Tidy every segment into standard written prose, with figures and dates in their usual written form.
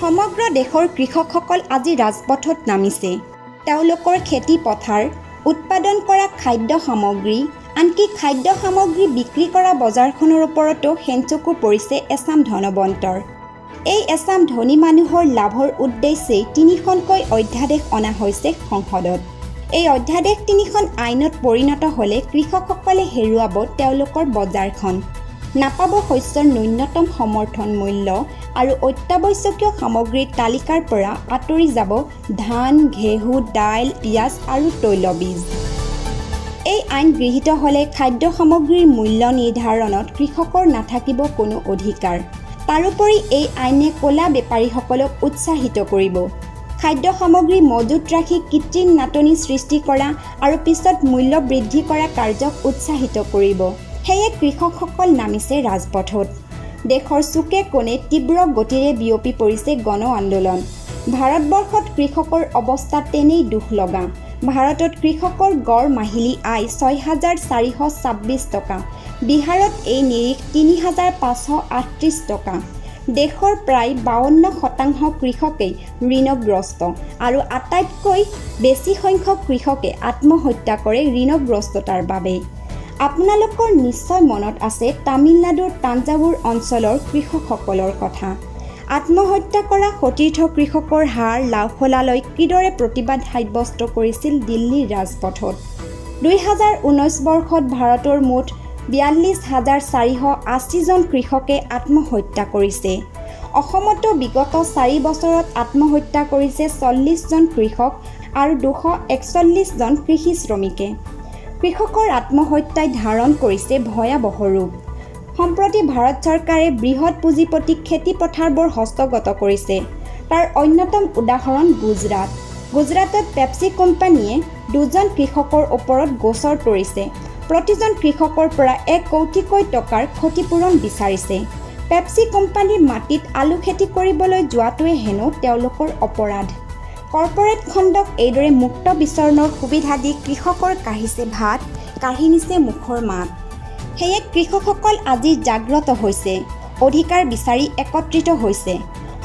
সমগ্ৰ দেশৰ কৃষকসকল আজি ৰাজপথত নামিছে। তেওঁলোকৰ খেতি পথাৰ, উৎপাদন কৰা খাদ্য সামগ্ৰী, আনকি খাদ্য সামগ্ৰী বিক্ৰী কৰা বজাৰখনৰ ওপৰতো হেনচকু পৰিছে এচাম ধনৱন্তৰ। এই এচাম ধনী মানুহৰ লাভৰ উদ্দেশ্যেই ৩খনকৈ অধ্যাদেশ অনা হৈছে সংসদত। এই অধ্যাদেশ ৩খন আইনত পৰিণত হ'লে কৃষকসকলে হেৰুৱাব তেওঁলোকৰ বজাৰখন, নাপাব শস্যৰ ন্যূনতম সমৰ্থন মূল্য আৰু অত্যাৱশ্যকীয় সামগ্ৰীৰ তালিকাৰ পৰা আঁতৰি যাব ধান, ঘেঁহু, দাইল, পিঁয়াজ আৰু তৈলবীজ। এই আইন গৃহীত হ'লে খাদ্য সামগ্ৰীৰ মূল্য নিৰ্ধাৰণত কৃষকৰ নাথাকিব কোনো অধিকাৰ। তাৰোপৰি এই আইনে ক'লা বেপাৰীসকলক উৎসাহিত কৰিব। খাদ্য সামগ্ৰী মজুত ৰাখি কৃত্ৰিম নাটনি সৃষ্টি কৰা আৰু পিছত মূল্য বৃদ্ধি কৰা কাৰ্যক উৎসাহিত কৰিব। সেয়ে কৃষকসকল নামিছে ৰাজপথত। দেশৰ চুকে কোণে তীব্ৰ গতিৰে বিয়পি পৰিছে গণ আন্দোলন। ভাৰতবৰ্ষত কৃষকৰ অৱস্থা তেনেই দুখ লগা। ভাৰতত কৃষকৰ গড় মাহিলী আয় ৬,৪২৬ টকা, বিহাৰত এই নিৰিখ ৩,৫৩৮ টকা। দেশৰ প্ৰায় ৫২% কৃষকেই ঋণগ্ৰস্ত আৰু আটাইতকৈ বেছি সংখ্যক কৃষকে আত্মহত্যা কৰে ঋণগ্ৰস্ততাৰ বাবে। আপোনালোকৰ নিশ্চয় মনত আছে তামিলনাডুৰ তাঞ্জাৱুৰ অঞ্চলৰ কৃষকসকলৰ কথা। আত্মহত্যা কৰা সতীৰ্থ কৃষকৰ হাৰ লাওখোলালৈ কিদৰে প্ৰতিবাদ সাব্যস্ত কৰিছিল দিল্লীৰ ৰাজপথত। ২০১৯ বৰ্ষত ভাৰতৰ মুঠ ৪২,৪৮০ জন কৃষকে আত্মহত্যা কৰিছে। অসমতো বিগত ৪ বছৰত আত্মহত্যা কৰিছে ৪০ জন কৃষক আৰু ২৪১ জন কৃষি শ্ৰমিকে। কৃষকৰ আত্মহত্যাই ধাৰণ কৰিছে ভয়াৱহ ৰূপ। সম্প্ৰতি ভাৰত চৰকাৰে বৃহৎ পুঁজিপতিক খেতি পথাৰবোৰ হস্তগত কৰিছে। তাৰ অন্যতম উদাহৰণ গুজৰাট। গুজৰাটত পেপচি কোম্পানীয়ে 2জন কৃষকৰ ওপৰত গোচৰ তৰিছে। প্ৰতিজন কৃষকৰ পৰা 1 কোটিকৈ টকাৰ ক্ষতিপূৰণ বিচাৰিছে। পেপচি কোম্পানীৰ মাটিত আলু খেতি কৰিবলৈ যোৱাটোৱে হেনো তেওঁলোকৰ অপৰাধ। কৰ্পৰেট খণ্ডক এইদৰে মুক্ত বিচৰণৰ সুবিধা দি কৃষকৰ কাঢ়িছে ভাত, কাঢ়ি নিছে মুখৰ মাত। সেয়ে কৃষকসকল আজি জাগ্ৰত হৈছে, অধিকাৰ বিচাৰি একত্ৰিত হৈছে।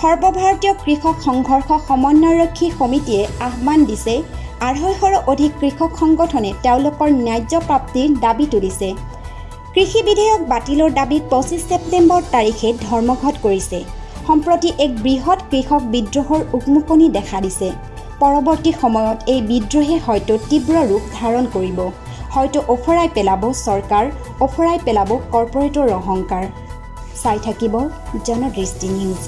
সৰ্বভাৰতীয় কৃষক সংঘৰ্ষ সমন্বয়ৰক্ষী সমিতিয়ে আহ্বান দিছে। ২৫০ৰো অধিক কৃষক সংগঠনে তেওঁলোকৰ ন্যায্য প্ৰাপ্তিৰ দাবী তুলিছে। কৃষি বিধেয়ক বাতিলৰ দাবীত ২৫ ছেপ্টেম্বৰ তাৰিখে ধৰ্মঘট কৰিছে। সম্প্ৰতি এক বৃহৎ কৃষক বিদ্ৰোহৰ উকমুকনি দেখা দিছে। পৰৱৰ্তী সময়ত এই বিদ্ৰোহে হয়তো তীব্ৰ ৰূপ ধাৰণ কৰিব। হয়তো ওফৰাই পেলাব চৰকাৰ, ওফৰাই পেলাব কৰ্পৰেটৰ অহংকাৰ। চাই থাকিব জনদৃষ্টি নিউজ।